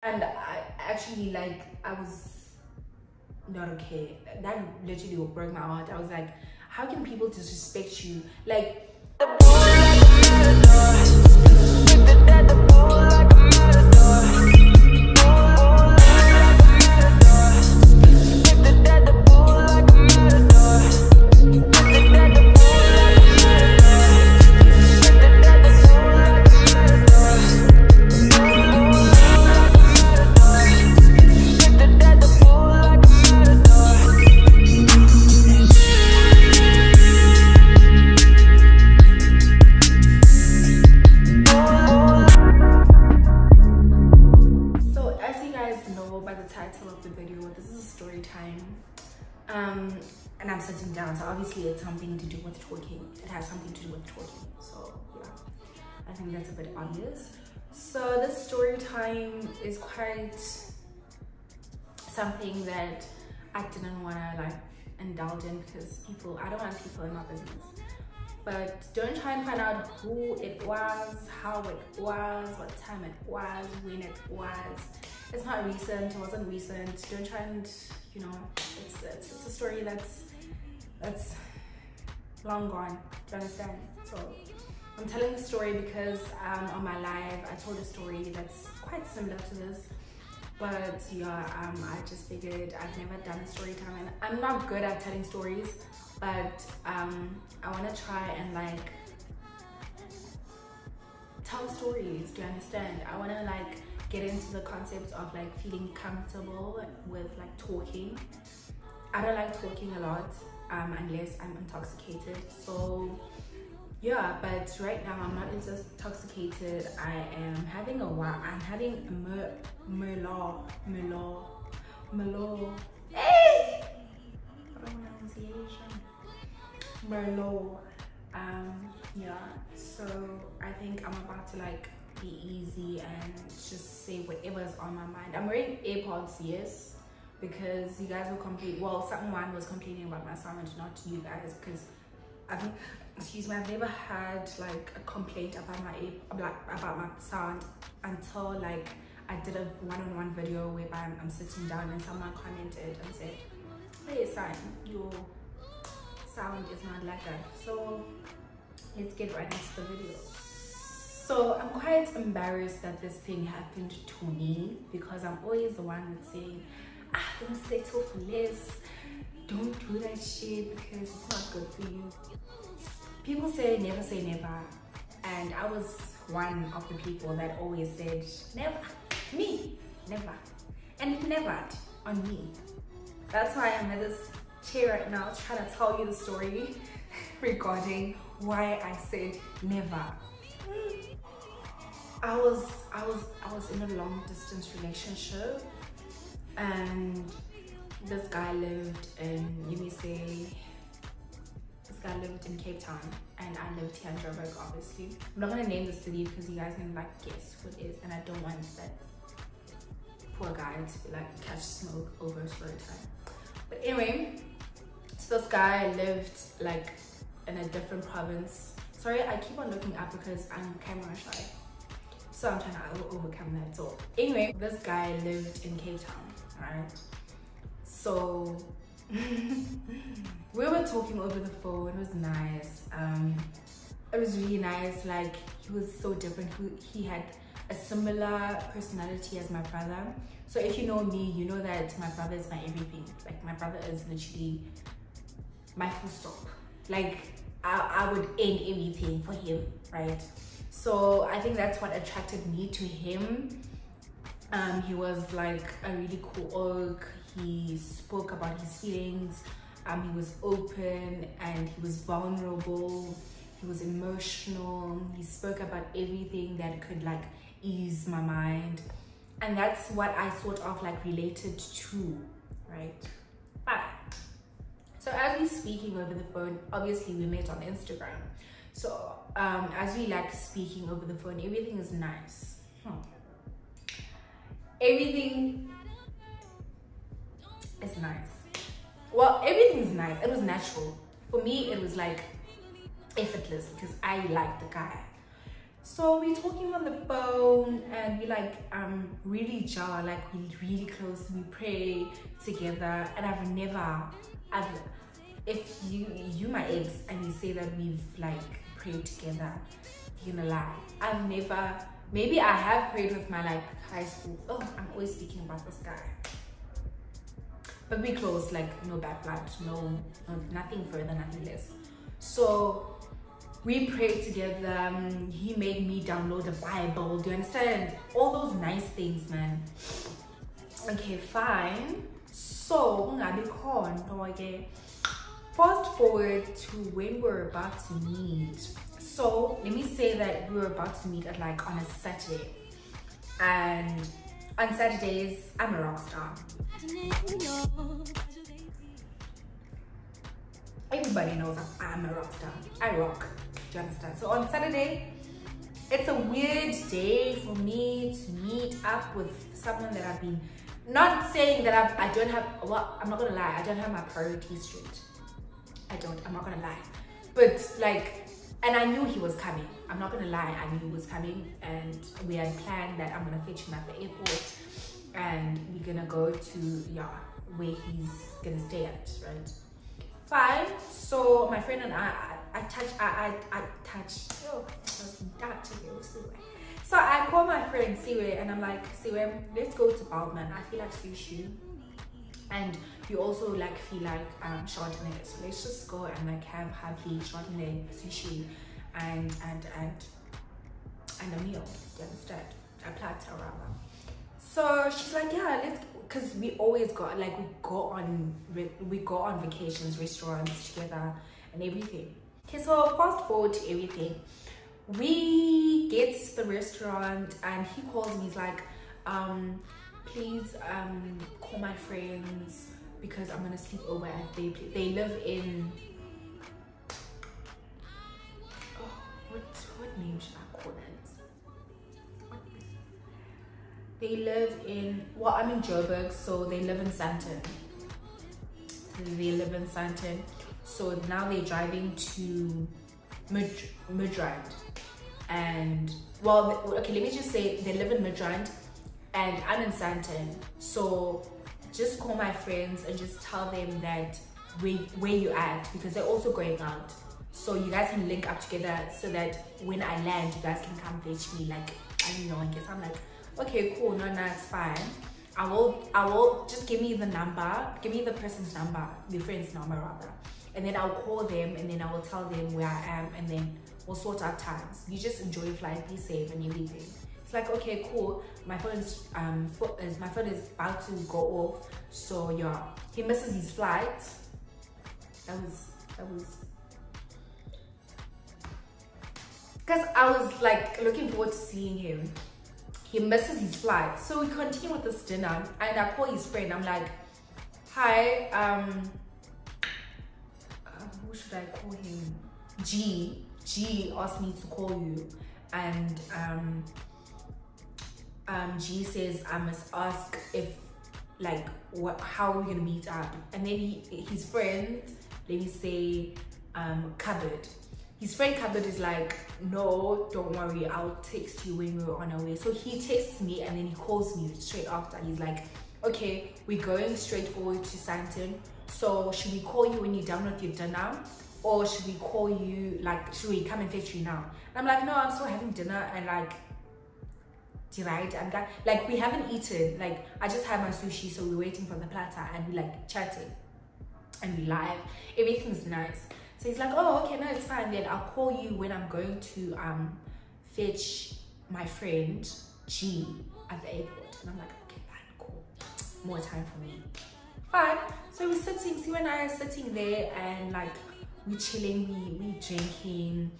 And I actually, like, I was not okay. That literally broke my heart. I was like, how can people disrespect you? Like, and I'm sitting down, so obviously it's something to do with talking. It has something to do with talking. So yeah, I think that's a bit obvious. So this story time is quite something that I didn't want to like indulge in because I don't want people in my business. But don't try and find out who it was, how it was, what time it was, when it was. It's not recent, it wasn't recent. Don't try and, you know, it's a story that's long gone. Do you understand? So I'm telling the story because on my live I told a story that's quite similar to this. But yeah, I just figured I've never done a story time, and I'm not good at telling stories, but I want to try and like tell stories. Do you understand? I want to like get into the concept of like feeling comfortable with like talking. I don't like talking a lot unless I'm intoxicated. So yeah, but right now I'm not intoxicated. I am having I'm having a Merlot. Hey! Pronunciation. Merlot. Yeah, so I think I'm about to like be easy and just say whatever's on my mind. I'm wearing AirPods, yes, because you guys will complain. Well, someone was complaining about my sound, not you guys, because I've never had like a complaint about my sound until like I did a one-on-one video whereby I'm sitting down and someone commented and said, hey son, your sound is not like that. So let's get right into the video. So I'm quite embarrassed that this thing happened to me because I'm always the one that's saying, don't settle for less, don't do that shit because it's not good for you. People say never, and I was one of the people that always said never. Me, never, and never on me. That's why I'm at this chair right now trying to tell you the story regarding why I said never. I was in a long distance relationship, and this guy lived in, this guy lived in Cape Town and I lived here in Joburg, obviously. I'm not gonna name the city because you guys can like guess who it is, and I don't want that poor guy to like catch smoke over story time. But anyway, so this guy lived like in a different province. Sorry, I keep on looking up because I'm camera shy, so I'm trying to overcome that. So anyway, this guy lived in Cape Town, right? So we were talking over the phone. It was nice. It was really nice. Like, he was so different. He had a similar personality as my brother. So if you know me, you know that my brother is my everything. Like, my brother is literally my full stop. Like, I would end everything for him, right? So I think that's what attracted me to him. He was like a really cool oak. He spoke about his feelings. He was open and he was vulnerable. He was emotional. He spoke about everything that could like ease my mind, and that's what I sort of like related to, right? But so as we're speaking over the phone, obviously we met on Instagram. So as we like speaking over the phone, everything is nice. Everything is nice. Well, everything is nice. It was natural. For me, it was like effortless because I liked the guy. So we're talking on the phone and we like really jar, like we really close, we pray together. And if you my ex and you say that we've like prayed together, you're gonna lie. I've never, maybe I have prayed with my like high school. Oh, I'm always speaking about this guy. But we close, like no bad blood, no, nothing further, nothing less. So we prayed together. He made me download the Bible. Do you understand? All those nice things, man. Okay, fine. So, okay. Fast forward to when we're about to meet. So, let me say that we were about to meet at like on a Saturday. And on Saturdays, I'm a rock star. Everybody knows I'm a rock star. I rock. Do you understand? So on Saturday, it's a weird day for me to meet up with someone that I've been, not saying that I don't have, well, I'm not gonna lie, I don't have my priorities straight. I'm not gonna lie. But like, and I knew he was coming. I'm not gonna lie, I knew he was coming, and we had planned that I'm gonna fetch him at the airport and we're gonna go to, where he's gonna stay at, right? Fine. So my friend and I so I call my friend Siwe and I'm like, Siwe, let's go to Baldman. I feel like sushi and you also like feel like Chardonnay, so let's just go and like have happy Chardonnay, sushi and a meal. Do you understand? A platter rather. So she's like, yeah, let's, because we always got like we go on vacations, restaurants together and everything. Okay, so fast forward to everything. We get to the restaurant and he calls me. He's like, please call my friends because I'm gonna sleep over at their place. They live in, oh, what name should I call it? They live in, well, I'm in Joburg, so they live in Sandton. So now they're driving to Midrand. And, well, okay, let me just say they live in Midrand and I'm in Sandton. So just call my friends and just tell them that where you at, because they're also going out. So you guys can link up together so that when I land, you guys can come fetch me. Like, I don't know, I guess I'm like, okay, cool, no, it's fine. I will just give me the number, give me the person's number, the friend's number rather, and then I'll call them and then I will tell them where I am and then we'll sort out times. You just enjoy your flight, be safe and everything. It's like, okay, cool. My phone is about to go off, so yeah, he misses his flight. That was because I was like looking forward to seeing him. He misses his flight, so we continue with this dinner and I call his friend. I'm like, hi, who should I call him? G asked me to call you, and G says I must ask if like how are we gonna meet up, and then his friend, let me say Cupboard. His friend Cupboard is like, no, don't worry, I'll text you when we're on our way. So he texts me and then he calls me straight after. He's like, okay, we're going straight forward to Sandton. So should we call you when you're done with your dinner? Or should we call you, like, should we come and fetch you now? And I'm like, no, I'm still having dinner and like, right? Like, we haven't eaten. Like, I just had my sushi, so we're waiting for the platter and we like chatting and we live. Everything's nice. So he's like, oh, okay, no, it's fine. Then I'll call you when I'm going to fetch my friend G at the airport. And I'm like, okay, fine, cool. More time for me. Fine. So we're sitting, Sue and I are sitting there and like we chilling, we drinking,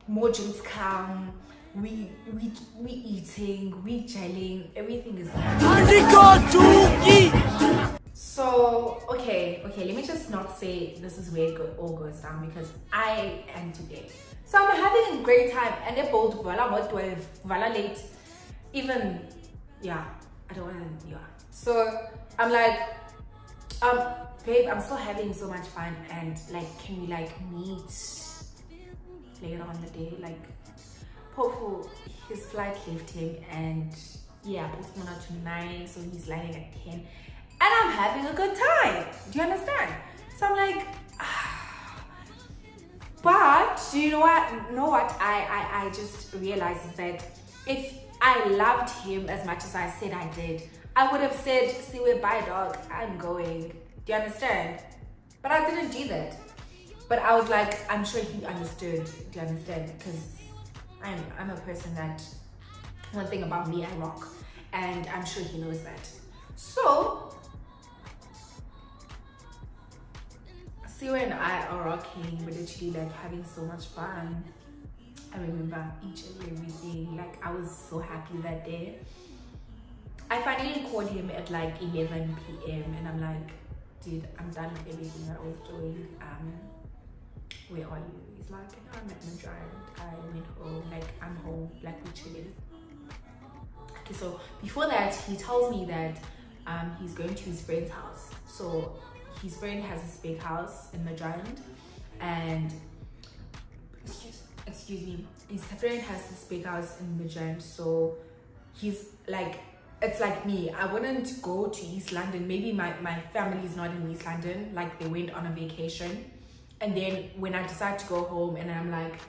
more drinks come, we eating, we gelling, everything is nice. So okay, let me just not say this is where it all goes down because I am today. So I'm having a great time and they both vala 12, vala late, even, yeah, I don't want to, yeah. So I'm like, babe, I'm still having so much fun and like, can we like meet later on the day, like hopeful his flight left him, and yeah, postponed out to 9, so he's landing at 10, and I'm having a good time. Do you understand? So I'm like, but you know what? I just realized is that if I loved him as much as I said I did, I would have said, see, we're bye dog, I'm going. Do you understand? But I didn't do that. But I was like, I'm sure he understood. Do you understand? Because I'm a person that, one thing about me, I rock. And I'm sure he knows that. So, Siwa and I are rocking. We're literally like having so much fun. I remember each and everything. Like, I was so happy that day. I finally called him at like 11 p.m. and I'm like, dude, I'm done with everything that I was doing. Where are you? He's like, no, I'm at Madrid. I went home. Like, I'm home. Like, we're chilling. Okay, so before that, he tells me that he's going to his friend's house. So his friend has this big house in Madrid, and excuse me, his friend has this big house in Madrid. So he's like, it's like me, I wouldn't go to East London. Maybe my family is not in East London, like they went on a vacation, and then when I decide to go home and I'm like,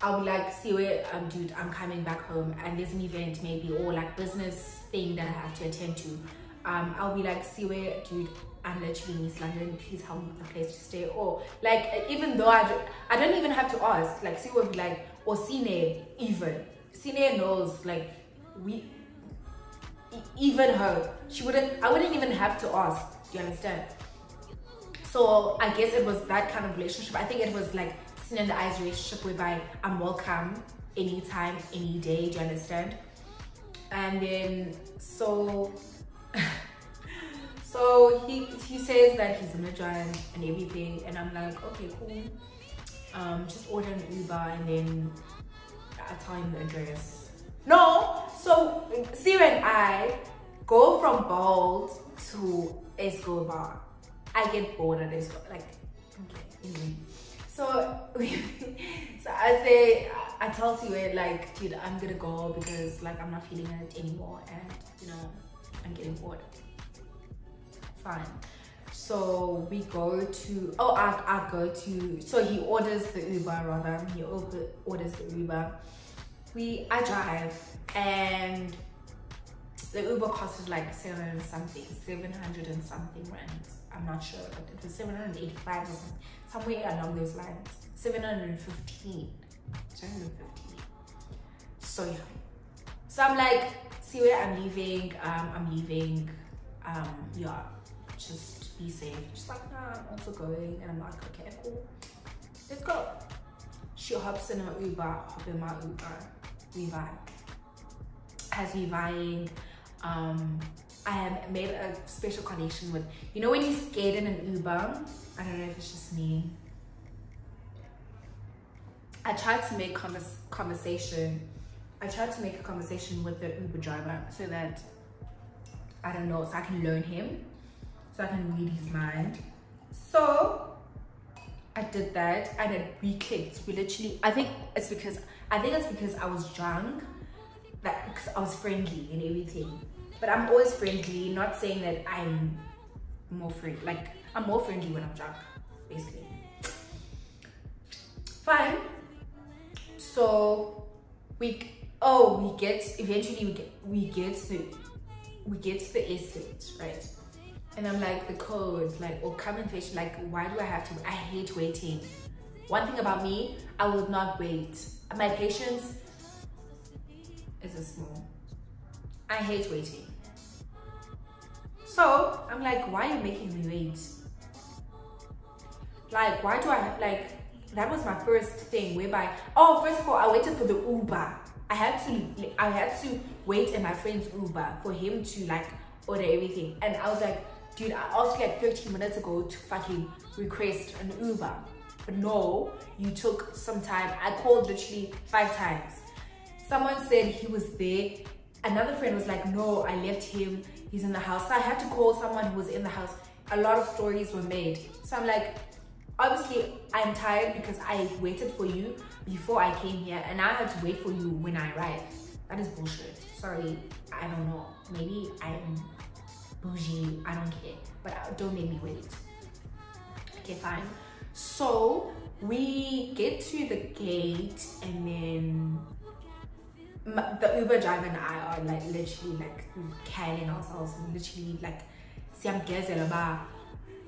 I'll be like, see where dude, I'm coming back home and there's an event maybe, or like business thing that I have to attend to, I'll be like, see where, dude, I'm literally in East London, please help me with a place to stay. Or like, even though I don't even have to ask, like Siwa would be like, or Sine, even Sine knows, like even her, I wouldn't even have to ask. Do you understand? So I guess it was that kind of relationship. I think it was like Sin and I's relationship, whereby I'm welcome anytime, any day. Do you understand? And then so he says that he's in a giant and everything, and I'm like, okay, cool. Just order an Uber, and then I tell him the address. No, so Sierra and I go from Bold to Escobar. I get bored at Escobar, like, okay, anyway. So I tell Sierra, like, dude, I'm gonna go because like I'm not feeling it anymore, and you know, I'm getting bored. Fine. So we go to, I go to, so he orders the Uber, rather, he orders the Uber. I drive, and the Uber costed like 700 and something rands. I'm not sure, but it was 785 or something, somewhere along those lines. 715. So yeah. So I'm like, see where I'm leaving. Yeah, just be safe. She's like, nah, I'm also going, and I'm like, okay, cool, let's go. She hops in her Uber, hop in my Uber. We vibe. As we vibing, I have made a special connection with, you know, when you're scared in an Uber, I don't know if it's just me, I tried to make conversation. I tried to make a conversation with the Uber driver so that, I don't know, so I can learn him, so I can read his mind. So I did that, and then we clicked. We literally, I think it's because I was drunk, that because I was friendly and everything. But I'm always friendly, not saying that I'm more friendly. Like, I'm more friendly when I'm drunk, basically. Fine. So we get to the estate, right? And I'm like, the code, like, or come and fetch, like, why do I have to? I hate waiting. One thing about me, I will not wait. My patience is small. I hate waiting. So I'm like, why are you making me wait? Like, why do I, like, that was my first thing, whereby, first of all, I waited for the Uber. I had to wait in my friend's Uber for him to like order everything. And I was like, dude, I asked you like 13 minutes ago to fucking request an Uber. But no, you took some time. I called literally 5 times. Someone said he was there. Another friend was like, no, I left him, he's in the house. So I had to call someone who was in the house. A lot of stories were made. So I'm like, obviously I'm tired because I waited for you before I came here and I had to wait for you when I arrived. That is bullshit. Sorry, I don't know. Maybe I'm bougie, I don't care. But don't make me wait. Okay, fine. So we get to the gate and then the Uber driver and I are like literally like carrying ourselves, literally like siyamgezela ba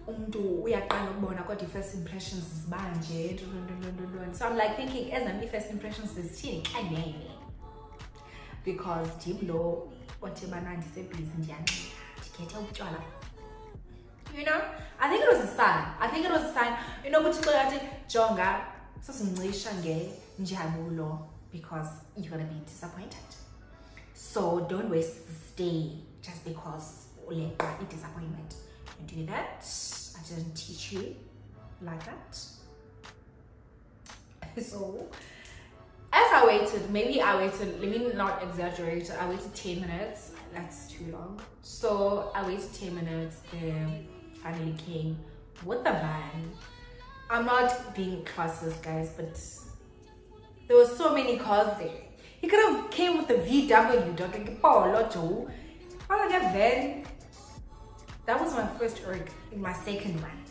umuntu uyaqala ukubona kodwa first impressions zibanje. So I'm like thinking as first impressions zithini kanene, because Jiblo whatever ndisebhizi ndiyanqina ndikhethe utshwala. You know, I think it was a sign. You know, ukuthi xathi jonga sasincisha ngejabulo, because you're gonna be disappointed. So don't waste the stay just because uleqa disappointment. You do that. I didn't teach you like that. So as I waited, let me not exaggerate, I waited 10 minutes. That's too long. So I waited 10 minutes. They finally came with the van. I'm not being classist, guys, but there were so many cars there. He could have came with the VW, dog. Van. That was my first org, in my second one,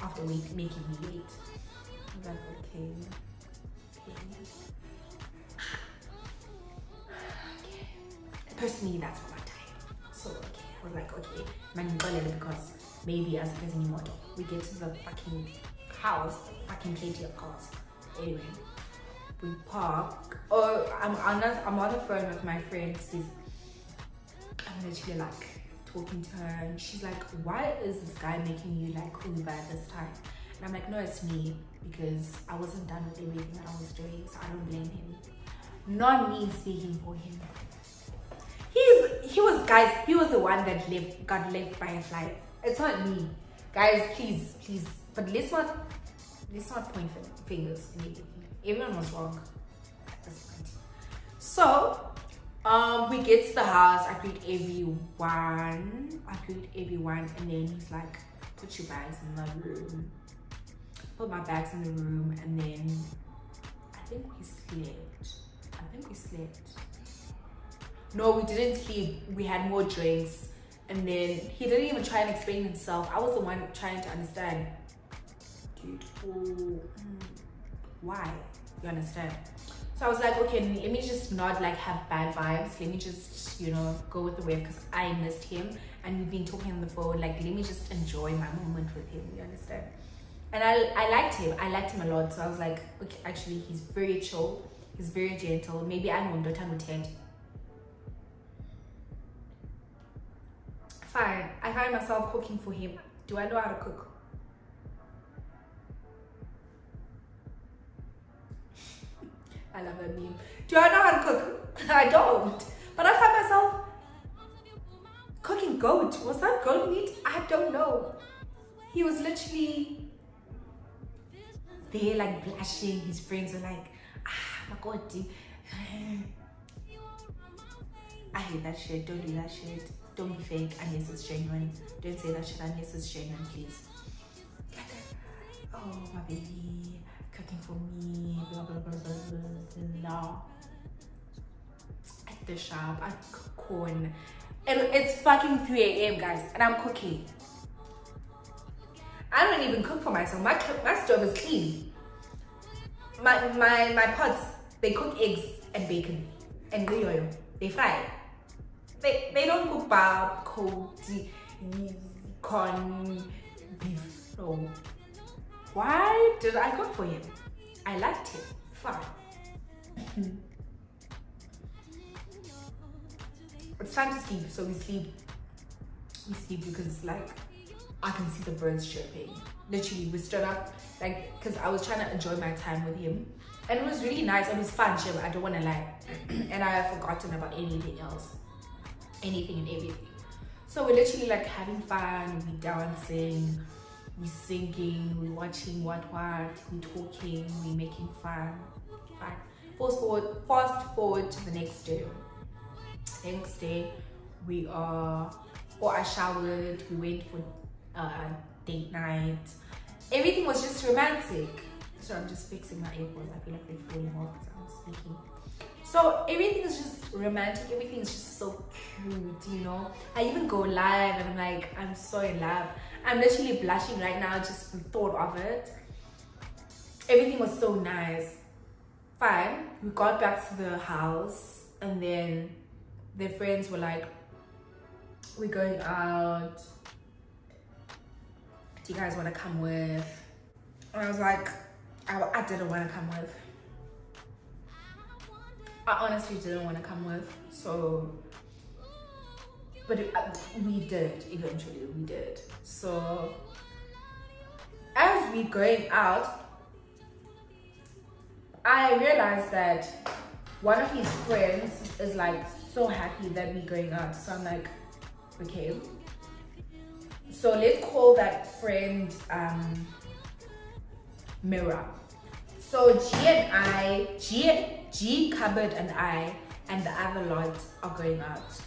after making me late. I was like, okay. Personally, that's my time. So okay, I was like, okay, because maybe as a person model, we get to the fucking house, fucking plenty of cars. Anyway, we park. Oh, I'm on the phone with my friend. I'm literally like talking to her, and she's like, why is this guy making you like Uber at this time? And I'm like, no, it's me, because I wasn't done with everything that I was doing, so I don't blame him. Not me speaking for him. He was the one that got left by a flight. It's not me. Guys, please, but let's not point fingers immediately. Everyone was wrong at this point. So we get to the house, I greet everyone, and then he's like, put your bags in the room. Put my bags in the room, and then I think we slept. No, we didn't sleep. We had more drinks, and then he didn't even try and explain himself. I was the one trying to understand. Dude, why? You understand? So I was like, okay, let me just not like have bad vibes. Let me just, you know, go with the wave, because I missed him and we've been talking on the phone. Like, let me just enjoy my moment with him. You understand? And I liked him. I liked him a lot. So I was like, okay, actually, he's very chill. He's very gentle. Maybe I'm on the time 10. Fine. I find myself cooking for him. Do I know how to cook? I love that meme. Do I know how to cook? I don't. But I find myself cooking goat. Was that goat meat? I don't know. He was literally there like blushing. His friends were like, ah, my God, dude. I hate that shit. Don't do that shit. Don't be fake unless it's genuine. Don't say that shit unless it's genuine, please. Oh, my baby, cooking for me, blah, blah, blah, blah, blah, blah. At the shop, I cook corn. It's fucking 3 a.m., guys, and I'm cooking. I don't even cook for myself. My stove is clean. My pots, they cook eggs and bacon and green oil. They fry. They don't cook pap, corn, beef. No. Why did I cook for him? I liked him. Fine. It's time to sleep, so we sleep. We sleep because like I can see the birds chirping. Literally, we stood up like because I was trying to enjoy my time with him, and it was really nice. It was fun, chill. I don't want to lie, and I have forgotten about anything else, anything and everything. So we're literally like having fun. We dancing, we singing, we watching what, we talking, we making fun. Fine. Fast forward to the next day. Next day, I showered. We went for date night, everything was just romantic. So I'm just fixing my earphones. I feel like they're falling off because I'm speaking. So everything is just romantic. Everything is just so cute, you know. I even go live and I'm like, I'm so in love. I'm literally blushing right now just the thought of it. Everything was so nice. Fine. We got back to the house and then their friends were like, we're going out. Do you guys want to come with? And I was like, I didn't want to come with. I honestly didn't want to come with. So, but we did eventually. We did. So, as we going out, I realized that one of his friends is like so happy that we're going out. So I'm like, okay. So let's call that friend Mirror. So G, Cupboard and I and the other lot are going out.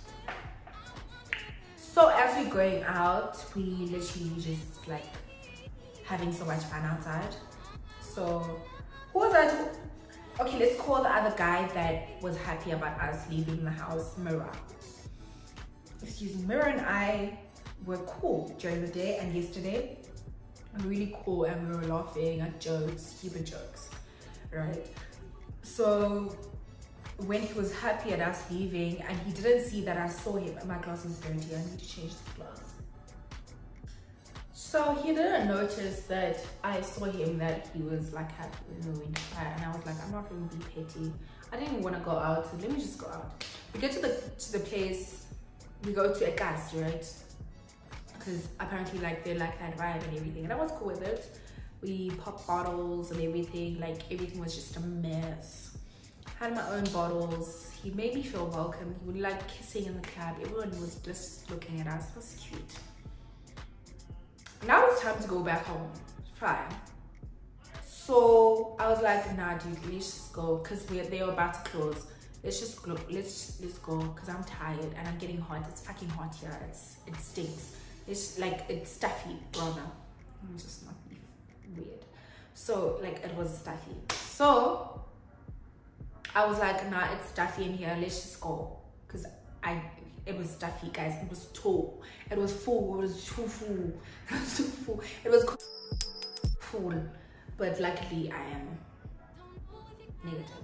So as we're going out, we literally just like having so much fun outside. So who was that? Okay, let's call the other guy that was happy about us leaving the house, Mirror. Excuse me, Mirror and I were cool during the day and yesterday. Really cool, and we were laughing at jokes, stupid jokes, right? So when he was happy at us leaving and he didn't see that I saw him, my glass is dirty, I need to change this glass. So he didn't notice that I saw him, that he was like happy when we went to cry, and I was like, I'm not going to be petty. I didn't even want to go out, so let me just go out. We get to the place, we go to a gas, right? Because apparently like they like that vibe and everything, and I was cool with it. We popped bottles and everything, like everything was just a mess. Had my own bottles. He made me feel welcome. He would like kissing in the club. Everyone was just looking at us. It was cute. Now it's time to go back home. Fine. So I was like, nah dude, let's just go, because they were about to close. Let's just go, let's go, because I'm tired and I'm getting hot. It's fucking hot here. It stinks. It's like, it's stuffy, rather. Let me just not be weird. So, like, it was stuffy. So, I was like, nah, it's stuffy in here. Let's just go. Because it was stuffy, guys. It was tall. It was full. It was too full. It was too full. It was full. But luckily, I am negative.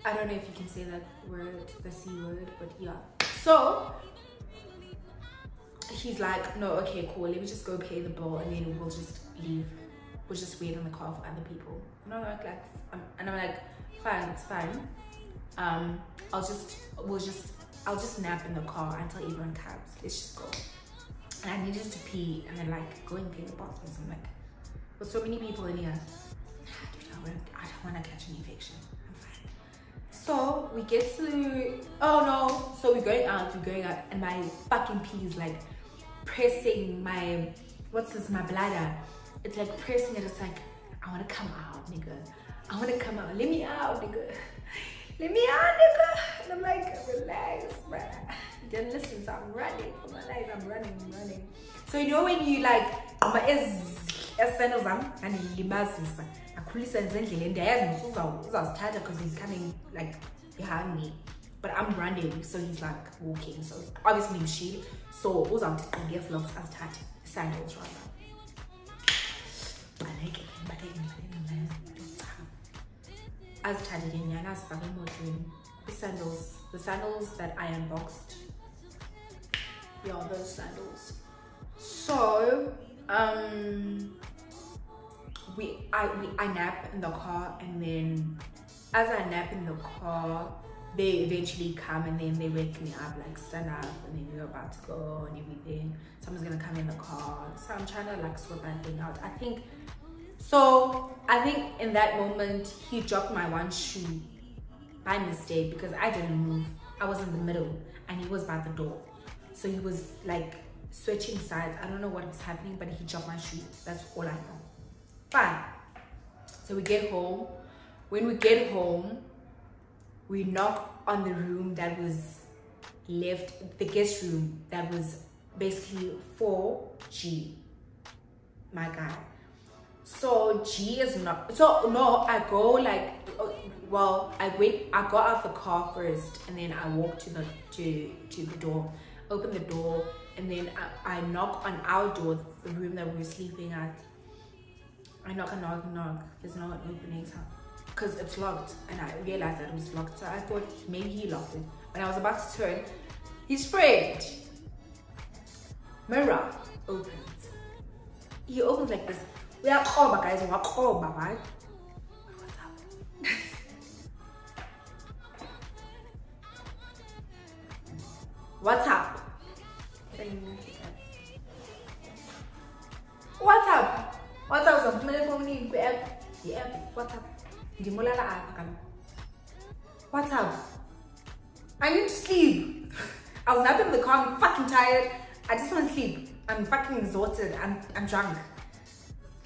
I don't know if you can say that word, the C word, but yeah. So, he's like, no, okay, cool, let me just go pay the bill and then we'll just leave. We'll just wait in the car for other people. And I'm like, fine, it's fine. I'll just nap in the car until everyone comes. Let's just go. And I needed to pee, and then like go and pee in the bathroom. So I'm like, with so many people in here, I don't want to catch an infection. I'm fine. So we get to, oh no, so we're going out, and my fucking pee is like pressing my, my bladder. It's like pressing it. It's like, I want to come out, nigga. I want to come out. Let me out, nigga. Let me out, nigga. And I'm like, relax, bruh. You didn't listen, so I'm running for my life. I'm running. So you know when you like, my sandals and libazisa. Akhulisa endleleni ndiyayazi uzazithatha because he's coming like behind me. But I'm running, so he's like walking. So obviously I'm shield. So uzawuthi qinge vlogs azithathe sandals rather. I like it, azithathe nyana azifake emotweni. The sandals that I unboxed. Yeah, those sandals. So I nap in the car, and then as I nap in the car, they eventually come and then they wake me up, like stand up, and then we're about to go and everything. Someone's gonna come in the car, so I'm trying to like sort that thing out. I think in that moment he dropped my one shoe by mistake because I didn't move. I was in the middle and he was by the door, so he was like switching sides. I don't know what was happening, but he dropped my shoe. That's all I know. Fine. So we get home. When we get home, we knock on the room that was left, the guest room that was basically 4G. my guy. So G is not, so no, I go like, well, I got out the car first, and then I walked to the door, open the door, and then I knock on our door, the room that we were sleeping at. I knock. There's no one opening, because it's locked, and I realized that it was locked. So I thought maybe he locked it. When I was about to turn, his friend Mirror opens. He opens like this. We are Koba, guys. We are Koba, right? What's up? What's up? What's up? What's up? The app. What's up? What's up? I need to sleep. I was up in the car. I'm fucking tired. I just want to sleep. I'm fucking exhausted. I'm drunk.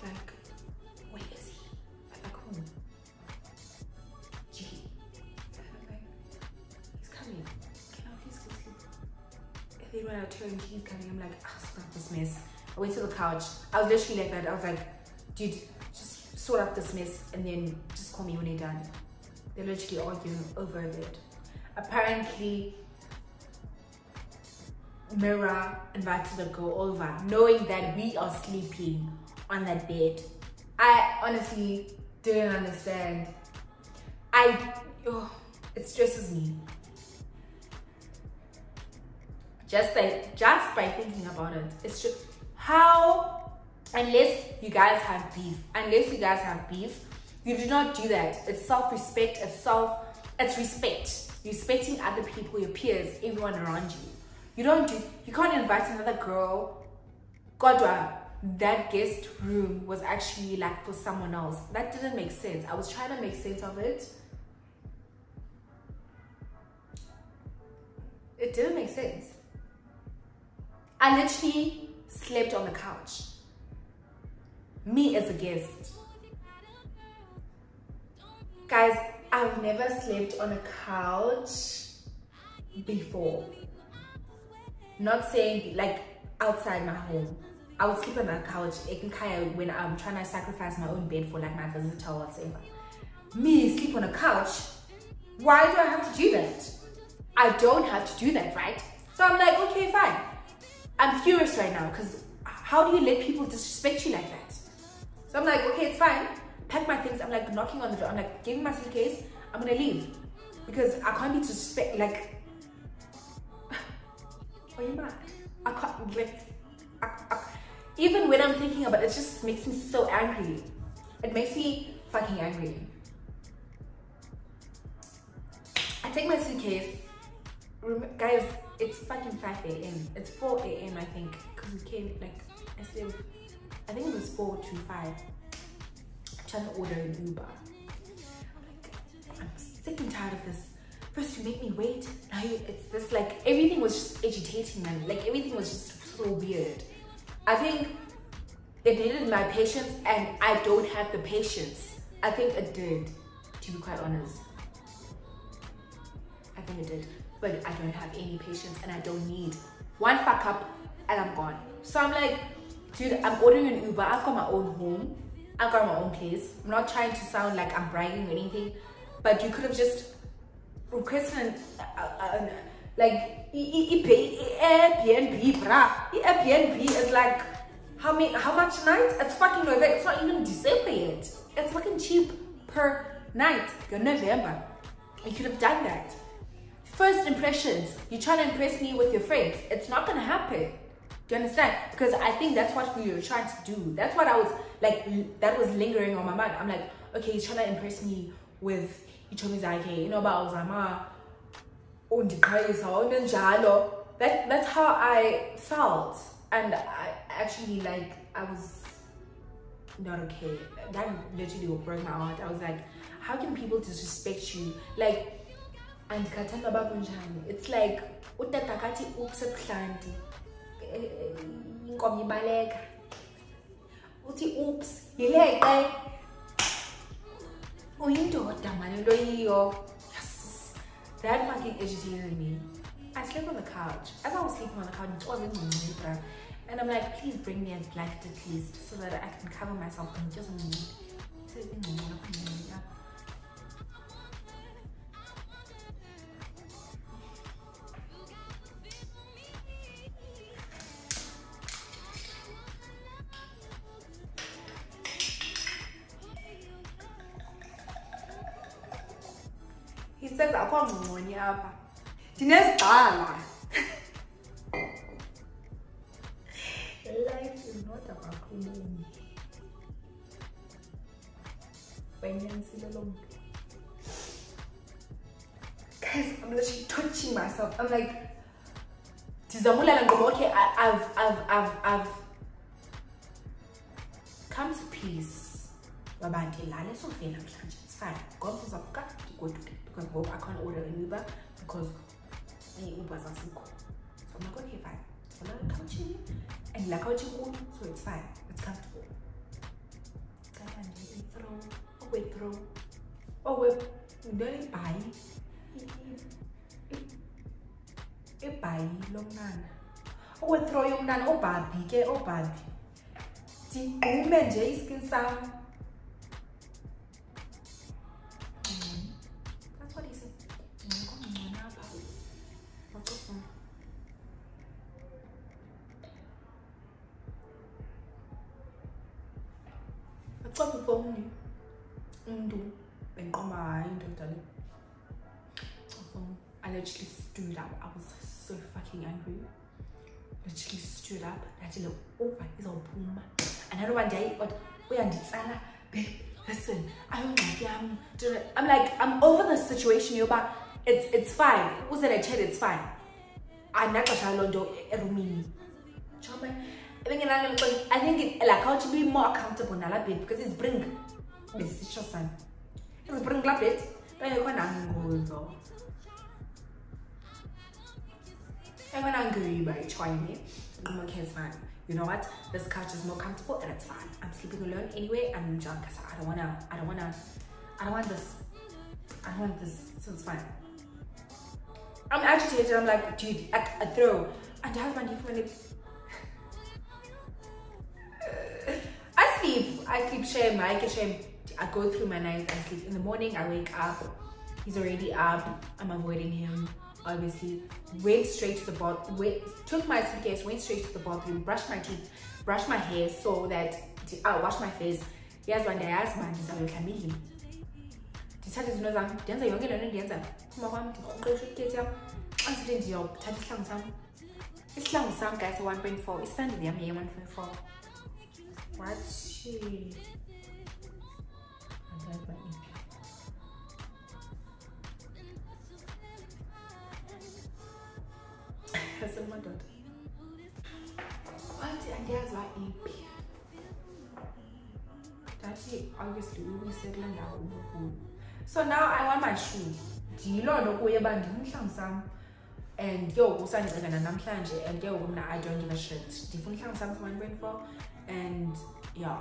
Like, where is he? I'm like, who? G. Like, he's coming. Can I please go sleep? And then when I turned, he's coming. I'm like, oh, stop this mess. I went to the couch. I was literally like that. I was like, dude, just sort out this mess and then just call me when you're done. They're literally arguing over a bed. Apparently, Mirror invited the girl over, knowing that we are sleeping on that bed. I honestly didn't understand. It stresses me. Just by thinking about it, it's just how, unless you guys have beef, you do not do that. It's self-respect, it's respect. Respecting other people, your peers, everyone around you. You can't invite another girl. God, that guest room was actually like for someone else. That didn't make sense. I was trying to make sense of it. It didn't make sense. I literally slept on the couch. Me as a guest. Guys, I've never slept on a couch before. Not saying like outside my home. I would sleep on a couch when I'm trying to sacrifice my own bed for like my visitor or whatever. Me sleep on a couch? Why do I have to do that? I don't have to do that, right? So I'm like, okay, fine. I'm furious right now because how do you let people disrespect you like that? So I'm like, okay, it's fine. Pack my things. I'm like knocking on the door. I'm like, give me my suitcase. I'm gonna leave because I can't be disrespect. Like, are you mad? I can't like. Even when I'm thinking about it, it just makes me so angry. It makes me fucking angry. I take my suitcase. Guys, it's fucking 5 a.m. It's 4 a.m. I think, because we came like I think it was 4 to 5. I'm trying to order an Uber. I'm sick and tired of this. First you make me wait. Now it's this like everything was just agitating, man. Like everything was just so weird. I think it needed my patience, and I don't have the patience. I think it did, to be quite honest. I think it did. But I don't have any patience, and I don't need one fuck up and I'm gone. So I'm like, dude, I'm ordering an Uber. I've got my own home. I've got my own place. I'm not trying to sound like I'm bragging or anything, but you could have just requested like Airbnb, bruh. Airbnb is like how much a night? It's fucking November. It's not even December yet. It's fucking cheap per night. You're November. You could have done that. First impressions. You're trying to impress me with your friends. It's not gonna happen. Do you understand? Because I think that's what we were trying to do. That's what I was like. That was lingering on my mind. I'm like, okay, he's trying to impress me with. He told me that, you know about Zama. That's how I felt, and I actually like I was not okay. That literally broke my heart. I was like, how can people disrespect you? Like, and it's like oops that fucking agitated me. I slept on the couch. As I was sleeping on the couch, it wasn't me, and And I'm like, please bring me a blanket at least so that I can cover myself. And just he says, I can't money up. Life is not about money. Guys, I'm literally touching myself. I'm like, okay, I've come to peace. It's fine. God says I've got to go to it because I can't order an Uber because the Ubers are sick. So I'm like, okay, fine. It's a lot of couching and like couching good, so it's fine. It's comfortable. Throw. Oh, wait. Don't buy. Buy long nan. Oh, we throw young nan. Oh, baby. Oh, baby. See, women, Jay skin sound. That's what he said. I've got the phone. I literally stood up. I was so fucking angry. Literally stood up. Actually, oh, it's all boom. Another one day, but we are listen, I'm like, I'm over the situation, but it's fine. Who's that I chat? It's fine. I'm not going to do it. I think it like how to be more accountable now bit because it's bring it's just son. It's bring a bit. But I can't go. I'm angry by trying it. I'm okay, it's fine. You know what? This couch is more comfortable and it's fine. I'm sleeping alone anyway. I'm drunk. So I don't want this. So it's fine. I'm agitated. I'm like, dude, I throw. And I have my different. I sleep shame. I get shame. I go through my night. I sleep in the morning. I wake up. He's already up. I'm avoiding him. Obviously, went straight to the bathroom. Took my suitcase. Went straight to the bathroom. Brushed my teeth. Brushed my hair so that I'll wash my face. Yes, one day I asked man, "I will come in him." Dithathe izinto zami. Ndenza yonke le nto endiyenza. Phuma kwami ndiqoqe suitcase yami. Ansithi ndiyothatha isihlangu sami. Isihlangu sami guys 1.4. Isandile yami 1.4. What she? My daughter. What? And there's my EP. Daddy, obviously, we will settle now. So now I want my shoe. Do you know the way about the and yo, and yo, I don't give a shit. Different some 1.4 and yeah.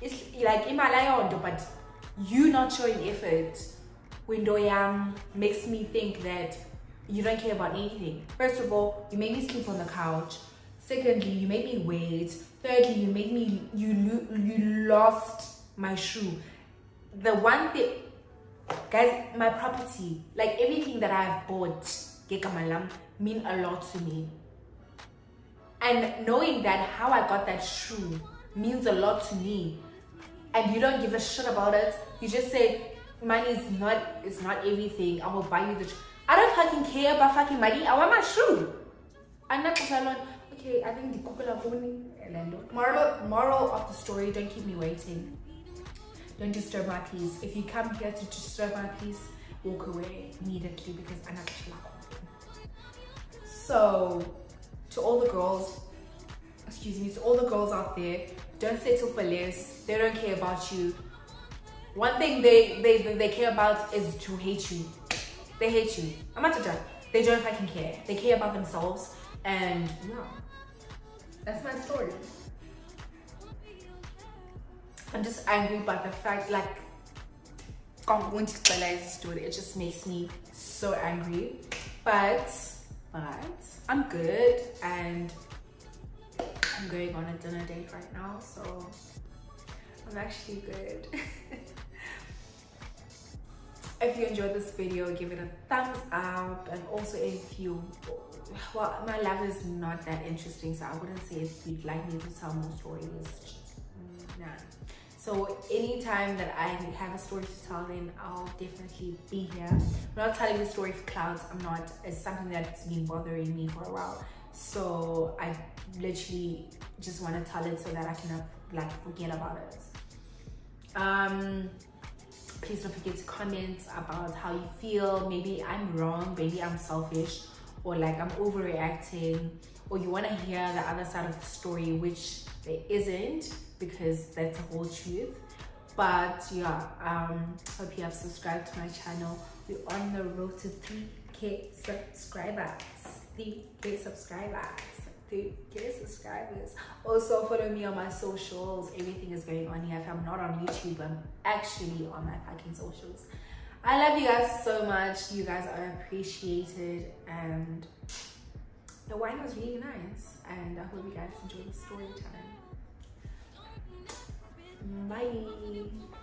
It's like in my life, but you not showing effort window young makes me think that you don't care about anything. First of all, you made me sleep on the couch. Secondly, you made me wait. Thirdly, you made me you lost my shoe. The one thing, guys, my property, like everything that I've bought, mean a lot to me. And knowing that how I got that shoe means a lot to me, and you don't give a shit about it. You just say money is not everything. I will buy you the shoe. I don't fucking care about fucking money. I want my shoe. I'm not alone. Okay, I think the moral of the story: don't keep me waiting. Don't disturb my peace. If you come here to disturb my peace, walk away immediately because I'm not sure. So, to all the girls, to all the girls out there, don't settle for less. They don't care about you. One thing they care about is to hate you. They hate you. I'm not done. They don't fucking care. They care about themselves, and yeah, that's my story. I'm just angry about the fact, like, I'm going to realize the story. It just makes me so angry. But I'm good, and I'm going on a dinner date right now, so I'm actually good. If you enjoyed this video, give it a thumbs up. And also, if you, well, my life is not that interesting, so I wouldn't say if you'd like me to tell more stories. Nah. So anytime that I have a story to tell, then I'll definitely be here. I'm not telling the story for clout. I'm not. It's something that's been bothering me for a while. So I literally just want to tell it so that I can like forget about it. Please don't forget to comment about how you feel. Maybe I'm wrong, maybe I'm selfish, or like I'm overreacting, or you want to hear the other side of the story, which there isn't, because that's the whole truth. But yeah, hope you have subscribed to my channel. We're on the road to 3K subscribers. 3K subscribers. Also follow me on my socials. Everything is going on here. If I'm not on YouTube, I'm actually on my fucking socials. I love you guys so much. You guys are appreciated, and the wine was really nice, and I hope you guys enjoy the story time. Bye.